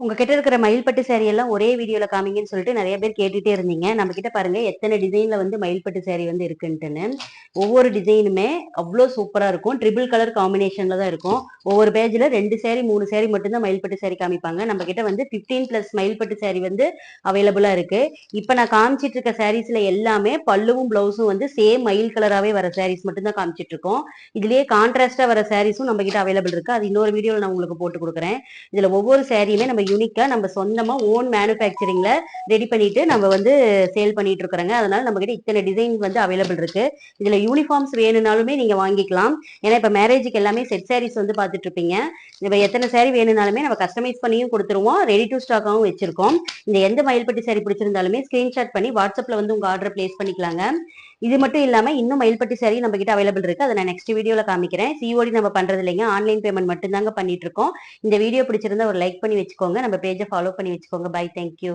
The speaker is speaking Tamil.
உங்ககிட்ட இருக்கிற மயில்பட்டு சேரீ எல்லாம் ஒரே வீடியோல காமிங்கன்னு சொல்லிட்டு நிறைய பேர் கேட்டுட்டே இருந்தீங்க. நம்ம கிட்ட பாருங்க எத்தனை டிசைன்ல வந்து மயில்பட்டு சேரீ வந்து இருக்குன்ட்டுன்னு. ஒவ்வொரு டிசைனுமே அவ்வளோ சூப்பரா இருக்கும். ட்ரிபிள் கலர் காம்பினேஷன்ல தான் இருக்கும். ஒவ்வொரு பேஜ்ல 2 சேரீ 3 சேரீ மட்டும்தான் மயில்பட்டு சேரீ காமிப்பாங்க. நம்ம கிட்ட வந்து 15+ மயில்பட்டு சேரீ வந்து அவைலபிளா இருக்கு. இப்ப நான் காமிச்சிட்டு இருக்க சாரீஸ்ல எல்லாமே பல்லுவும் பிளவுஸும் வந்து சேம் மயில் கலராவே வர சாரீஸ் மட்டும் தான் காமிச்சிட்டு இருக்கோம். இதுலயே கான்ட்ராஸ்டா வர சாரீஸும் நம்ம கிட்ட அவைலபிள் இருக்கு. அது இன்னொரு வீடியோல நான் உங்களுக்கு போட்டு கொடுக்குறேன். இதுல ஒவ்வொரு சாரியுமே நம்ம யூனிக்கா நம்ம சொந்தமா ஓன் மேனுஃபேக்சரிங்ல ரெடி பண்ணிட்டு நம்ம வந்து சேல் பண்ணிட்டு இருக்கிறோங்க. அதனால நம்ம கிட்ட இத்தனை டிசைன் வந்து அவைலபிள் இருக்கு. இதுல யூனிஃபார்ம்ஸ் வேணும்னாலுமே நீங்க வாங்கிக்கலாம். ஏன்னா இப்ப மேரேஜுக்கு எல்லாமே செட் சாரீஸ் வந்து பாத்துட்டு இருப்பீங்க. இப்ப எத்தனை சாரி வேணும்னாலுமே நம்ம கஸ்டமைஸ் பண்ணியும் கொடுத்துருவோம். ரெடி டு ஸ்டாக்காவும் வச்சிருக்கோம். இந்த எந்த மயில்பட்டு சாரி பிடிச்சிருந்தாலுமே ஸ்கிரீன்ஷாட் பண்ணி வாட்ஸ்அப்ல வந்து உங்க ஆர்டர் பிளேஸ் பண்ணிக்கலாங்க. இது மட்டும் இல்லாம இன்னும் மயில்பட்டு சாரி நம்ம கிட்ட அவைலபிள் இருக்கு. அதை நான் நெக்ஸ்ட் வீடியோல காமிக்கிறேன். சிஓடி நம்ம பண்றது இல்லைங்க, ஆன்லைன் பேமெண்ட் மட்டும் தாங்க பண்ணிட்டு இருக்கோம். இந்த வீடியோ பிடிச்சிருந்தா ஒரு லைக் பண்ணி வச்சுக்கோங்க. நம்ம பேஜை ஃபாலோ பண்ணி வச்சுக்கோங்க. Bye, thank you.